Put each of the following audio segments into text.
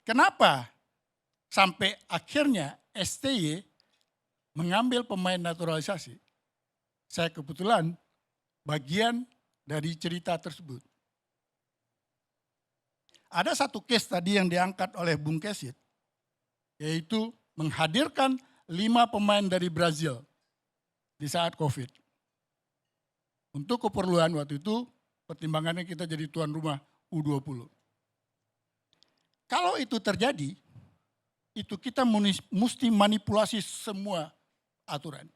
kenapa sampai akhirnya STY mengambil pemain naturalisasi? Saya kebetulan bagian dari cerita tersebut. Ada satu case tadi yang diangkat oleh Bung Kesit, yaitu menghadirkan 5 pemain dari Brazil di saat COVID. Untuk keperluan waktu itu, pertimbangannya kita jadi tuan rumah U20. Kalau itu terjadi, itu kita mesti manipulasi semua aturan.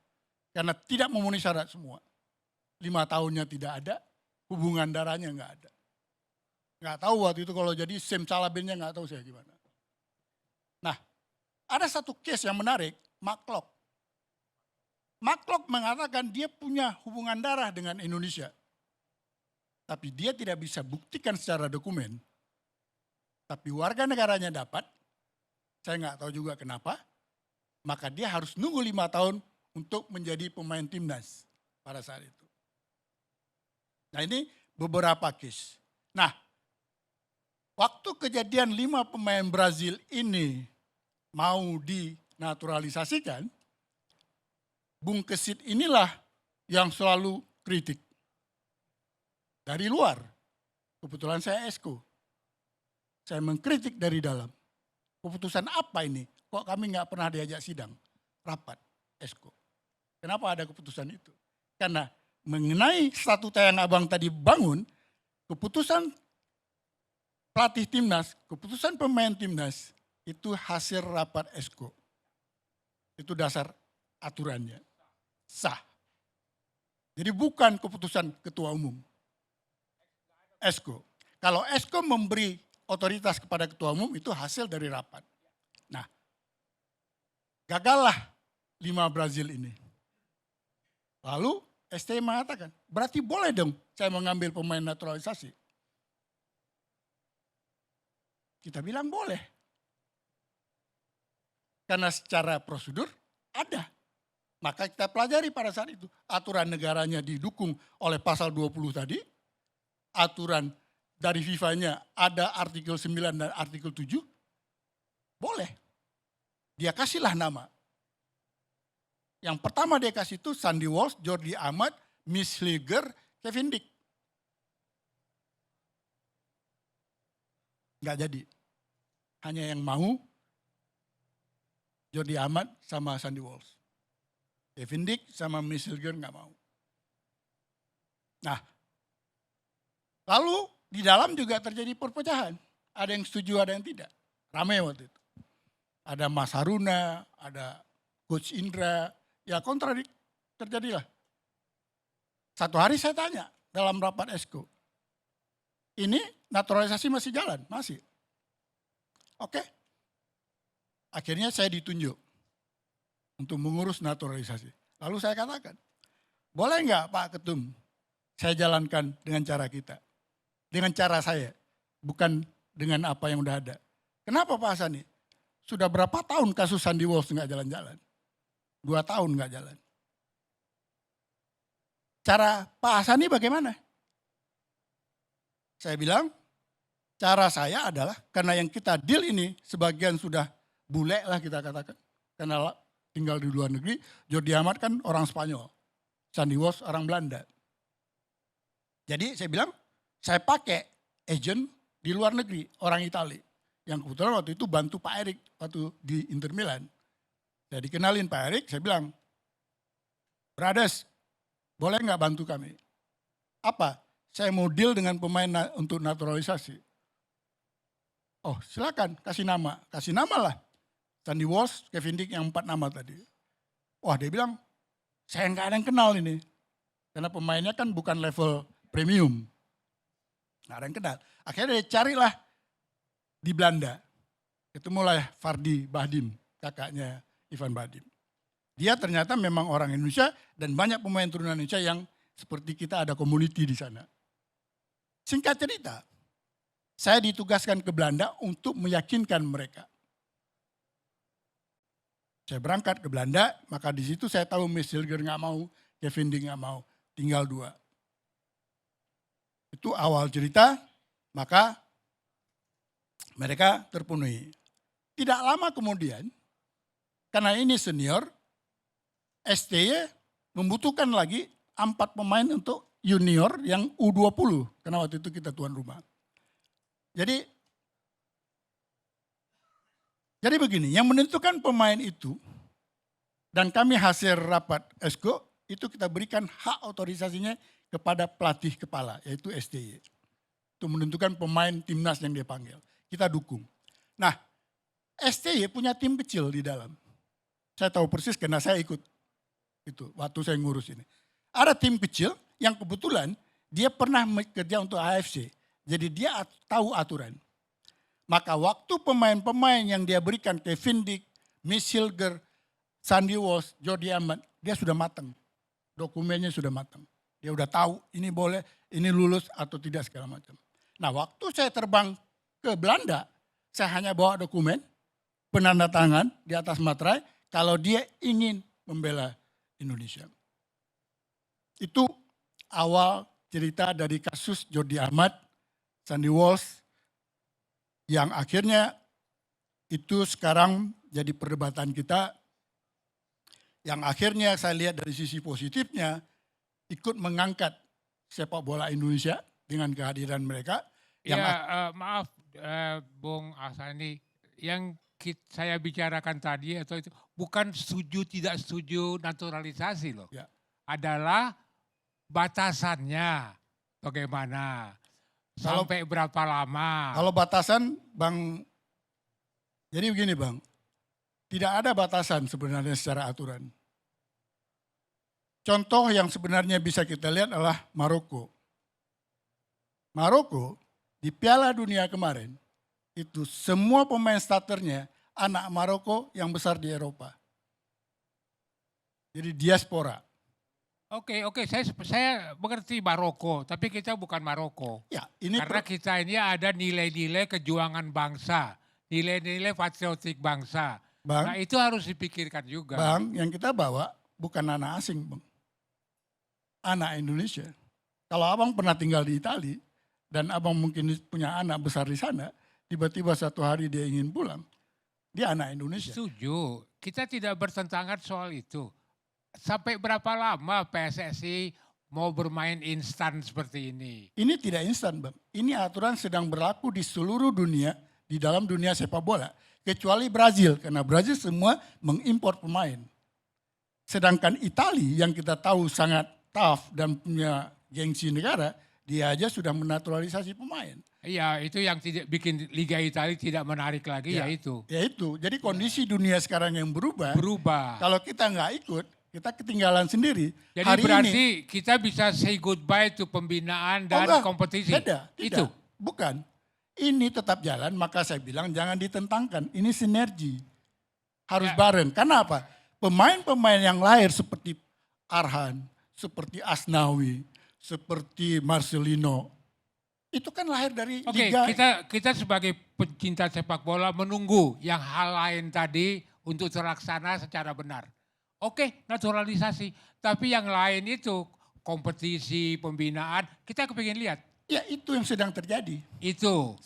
Karena tidak memenuhi syarat semua. 5 tahunnya tidak ada, hubungan darahnya enggak ada. Enggak tahu waktu itu kalau jadi simsalabimnya enggak tahu saya gimana. Nah, ada satu case yang menarik, McClough. McClough mengatakan dia punya hubungan darah dengan Indonesia. Tapi dia tidak bisa buktikan secara dokumen. Tapi warga negaranya dapat, saya enggak tahu juga kenapa, maka dia harus nunggu 5 tahun untuk menjadi pemain timnas pada saat itu. Nah ini beberapa case. Nah, waktu kejadian 5 pemain Brazil ini mau dinaturalisasikan, Bung Kesit inilah yang selalu kritik. Dari luar, kebetulan saya esko. Saya mengkritik dari dalam. Keputusan apa ini? Kok kami nggak pernah diajak sidang, rapat, esko. Kenapa ada keputusan itu? Karena mengenai statuta yang abang tadi bangun, keputusan pelatih timnas, keputusan pemain timnas, itu hasil rapat esko. Itu dasar aturannya. Sah. Jadi bukan keputusan ketua umum. Esko. Kalau esko memberi otoritas kepada ketua umum, itu hasil dari rapat. Nah, gagallah 5 Brazil ini. Lalu STY mengatakan, berarti boleh dong saya mengambil pemain naturalisasi. Kita bilang boleh. Karena secara prosedur ada. Maka kita pelajari pada saat itu. Aturan negaranya didukung oleh pasal 20 tadi. Aturan dari FIFA-nya ada artikel 9 dan artikel 7. Boleh. Dia kasihlah nama. Yang pertama dia kasih itu Sandy Walsh, Jordi Amat, Miss Hilger, Kevin Dick. Enggak jadi. Hanya yang mau Jordi Amat sama Sandy Walsh. Kevin Dick sama Miss Hilger enggak mau. Nah, lalu di dalam juga terjadi perpecahan. Ada yang setuju, ada yang tidak. Ramai waktu itu. Ada Mas Haruna, ada Coach Indra, ya kontradik terjadilah. Satu hari saya tanya dalam rapat esko, ini naturalisasi masih jalan? Masih. Oke. Akhirnya saya ditunjuk untuk mengurus naturalisasi. Lalu saya katakan, boleh enggak Pak Ketum, saya jalankan dengan cara kita. Dengan cara saya, bukan dengan apa yang udah ada. Kenapa Pak Hasani? Sudah berapa tahun kasus Sandy Walsh enggak jalan-jalan? 2 tahun nggak jalan. Cara Pak Hasani bagaimana? Saya bilang, cara saya adalah karena yang kita deal ini sebagian sudah bule lah kita katakan. Karena tinggal di luar negeri, Jordi Amat kan orang Spanyol. Sandy Walsh orang Belanda. Jadi saya bilang, saya pakai agent di luar negeri, orang Itali. Yang kebetulan waktu itu bantu Pak Erik waktu di Inter Milan. Saya dikenalin Pak Erik, saya bilang, brothers, boleh nggak bantu kami? Apa? Saya mau deal dengan pemain untuk naturalisasi. Oh silakan, kasih nama. Kasih nama lah. Sandy Walsh, Kevin Dick yang 4 nama tadi. Wah dia bilang, saya nggak ada yang kenal ini. Karena pemainnya kan bukan level premium. Nggak ada yang kenal. Akhirnya dia carilah di Belanda. Ketemulah Fardi Bahdim, kakaknya Ivan Bahdim. Dia ternyata memang orang Indonesia dan banyak pemain turunan Indonesia yang seperti kita ada community di sana. Singkat cerita, saya ditugaskan ke Belanda untuk meyakinkan mereka. Saya berangkat ke Belanda, maka di situ saya tahu Miss Hilger nggak mau, Kevin Dick nggak mau, tinggal 2. Itu awal cerita, maka mereka terpenuhi. Tidak lama kemudian, karena ini senior, STY membutuhkan lagi 4 pemain untuk junior yang U20. Karena waktu itu kita tuan rumah. Jadi begini, yang menentukan pemain itu, dan kami hasil rapat ESCO, itu kita berikan hak otorisasinya kepada pelatih kepala, yaitu STY. Itu menentukan pemain timnas yang dia panggil. Kita dukung. Nah, STY punya tim kecil di dalam. Saya tahu persis karena saya ikut itu waktu saya ngurus ini. Ada tim kecil yang kebetulan dia pernah bekerja untuk AFC. Jadi dia tahu aturan. Maka waktu pemain-pemain yang dia berikan Kevin Dick, Miss Hilger, Sandy Walsh, Jody Amat, dia sudah matang. Dokumennya sudah matang. Dia udah tahu ini boleh, ini lulus atau tidak segala macam. Nah, waktu saya terbang ke Belanda, saya hanya bawa dokumen, penanda tangan di atas materai kalau dia ingin membela Indonesia. Itu awal cerita dari kasus Jody Amat, Sandy Walsh, yang akhirnya itu sekarang jadi perdebatan kita, yang akhirnya saya lihat dari sisi positifnya, ikut mengangkat sepak bola Indonesia dengan kehadiran mereka. Maaf Bung Ahsani, yang saya bicarakan tadi atau itu bukan setuju tidak setuju naturalisasi loh. Ya. Adalah batasannya bagaimana, sampai berapa lama. Kalau batasan Bang, jadi begini Bang, tidak ada batasan sebenarnya secara aturan. Contoh yang sebenarnya bisa kita lihat adalah Maroko. Maroko di Piala Dunia kemarin, itu semua pemain starternya anak Maroko yang besar di Eropa. Jadi diaspora. Oke, saya mengerti Maroko, tapi kita bukan Maroko. Ya, ini karena kita ini ada nilai-nilai kejuangan bangsa, nilai-nilai patriotik bangsa. Bang, nah itu harus dipikirkan juga. Bang, yang kita bawa bukan anak asing, Bang. Anak Indonesia. Kalau abang pernah tinggal di Itali, dan abang mungkin punya anak besar di sana, tiba-tiba satu hari dia ingin pulang, dia anak Indonesia. Setuju, kita tidak bertentangan soal itu. Sampai berapa lama PSSI mau bermain instan seperti ini? Ini tidak instan, Bang. Ini aturan sedang berlaku di seluruh dunia, di dalam dunia sepak bola. Kecuali Brazil, karena Brazil semua mengimpor pemain. Sedangkan Italia yang kita tahu sangat tough dan punya gengsi negara, dia aja sudah menaturalisasi pemain. Iya, itu yang tidak bikin Liga Italia tidak menarik lagi, ya itu. Ya itu, jadi kondisi dunia sekarang yang berubah. Kalau kita nggak ikut, kita ketinggalan sendiri. Jadi hari berarti ini, kita bisa say goodbye to pembinaan dan kompetisi. Tidak. Itu. Bukan. Ini tetap jalan, maka saya bilang jangan ditentangkan. Ini sinergi. Harus bareng. Karena apa? Pemain-pemain yang lahir seperti Arhan, seperti Asnawi, seperti Marcelino, itu kan lahir dari Liga. Kita sebagai pencinta sepak bola menunggu yang hal lain tadi untuk terlaksana secara benar. Oke, naturalisasi. Tapi yang lain itu kompetisi, pembinaan, kita kepingin lihat. Ya itu yang sedang terjadi. Itu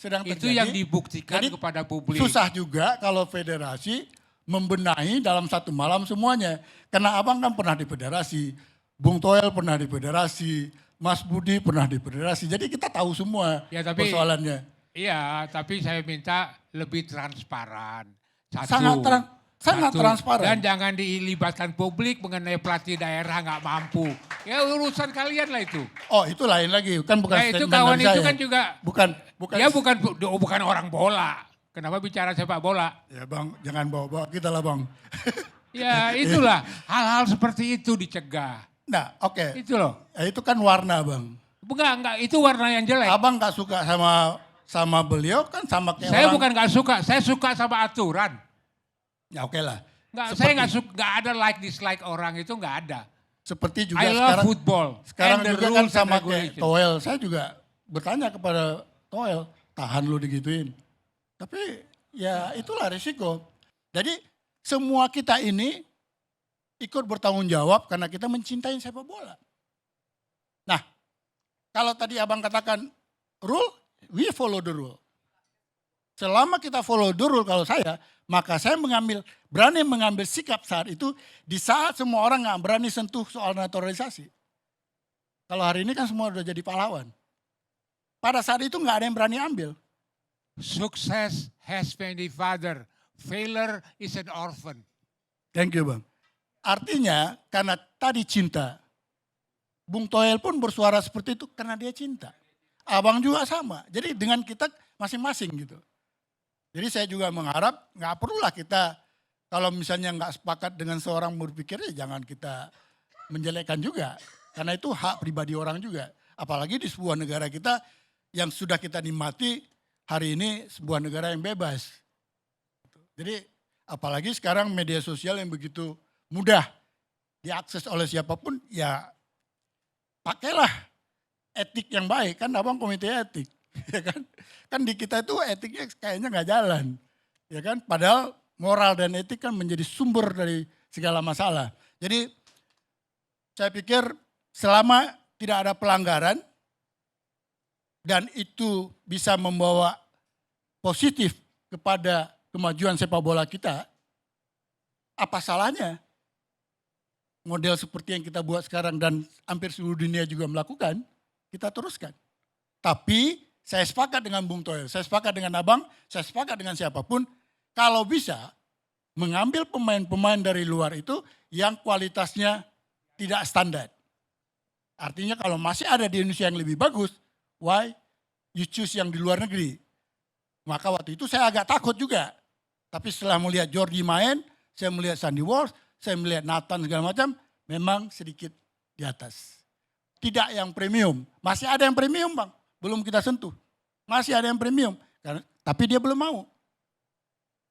yang dibuktikan jadi, kepada publik. Susah juga kalau federasi membenahi dalam satu malam semuanya. Karena abang kan pernah di federasi, Bung Toel pernah di federasi, Mas Budi pernah di federasi. Jadi kita tahu semua persoalannya. Iya, tapi saya minta lebih transparan. Sangat transparan. Dan jangan dilibatkan publik mengenai pelatih daerah nggak mampu. Ya urusan kalian lah itu. Oh itu lain lagi, kan bukan statement itu kawan itu kan juga. Bukan orang bola. Kenapa bicara sepak bola? Ya Bang, jangan bawa-bawa kita lah Bang. Ya itulah, hal-hal seperti itu dicegah. Nah oke. Itu loh. Ya, itu kan warna Bang. Enggak, itu warna yang jelek. Abang gak suka sama beliau kan sama kayak saya bukan gak suka, saya suka sama aturan. Ya oke lah. Saya nggak ada like dislike orang itu nggak ada. Seperti juga football. Sekarang juga kan sama kayak Toel. Saya juga bertanya kepada Toel, tahan lu digituin. Tapi ya itulah risiko. Jadi semua kita ini ikut bertanggung jawab karena kita mencintai sepak bola. Nah, kalau tadi abang katakan rule, we follow the rule. Selama kita follow the rule, kalau saya Maka saya berani mengambil sikap saat itu di saat semua orang nggak berani sentuh soal naturalisasi. Kalau hari ini kan semua udah jadi pahlawan. Pada saat itu nggak ada yang berani ambil. Success has many father, failure is an orphan. Thank you Bang. Artinya karena tadi cinta, Bung Toel pun bersuara seperti itu karena dia cinta. Abang juga sama. Jadi dengan kita masing-masing gitu. Jadi saya juga mengharap nggak perlulah kita kalau misalnya nggak sepakat dengan seorang berpikir ya jangan kita menjelekkan juga. Karena itu hak pribadi orang juga. Apalagi di sebuah negara kita yang sudah kita nikmati hari ini sebuah negara yang bebas. Jadi apalagi sekarang media sosial yang begitu mudah diakses oleh siapapun, ya pakailah etik yang baik. Kan abang komite etik, ya kan? Kan di kita itu etiknya kayaknya nggak jalan, ya kan? Padahal moral dan etik kan menjadi sumber dari segala masalah. Jadi saya pikir selama tidak ada pelanggaran dan itu bisa membawa positif kepada kemajuan sepak bola kita, apa salahnya? Model seperti yang kita buat sekarang dan hampir seluruh dunia juga melakukan, kita teruskan. Tapi saya sepakat dengan Bung Toel, saya sepakat dengan Abang, saya sepakat dengan siapapun, kalau bisa mengambil pemain-pemain dari luar itu yang kualitasnya tidak standar. Artinya kalau masih ada di Indonesia yang lebih bagus, why you choose yang di luar negeri? Maka waktu itu saya agak takut juga. Tapi setelah melihat Jordi main, saya melihat Sandy Walsh, saya melihat Nathan segala macam, memang sedikit di atas. Tidak yang premium. Masih ada yang premium Bang, belum kita sentuh. Masih ada yang premium, tapi dia belum mau.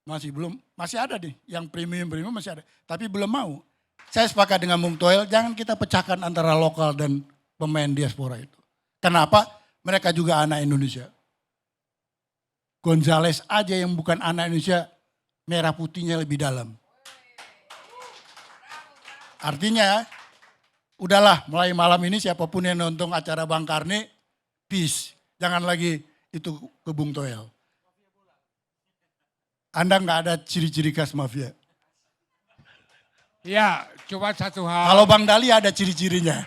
Masih ada nih, yang premium masih ada. Tapi belum mau. Saya sepakat dengan Bung Toel, jangan kita pecahkan antara lokal dan pemain diaspora itu. Kenapa? Mereka juga anak Indonesia. Gonzales aja yang bukan anak Indonesia, merah putihnya lebih dalam. Artinya, udahlah mulai malam ini siapapun yang nonton acara Bang Karni, peace. Jangan lagi itu ke Bung Toel. Anda nggak ada ciri-ciri khas mafia. Ya, cuma satu hal. Kalau Bang Dali ada ciri-cirinya.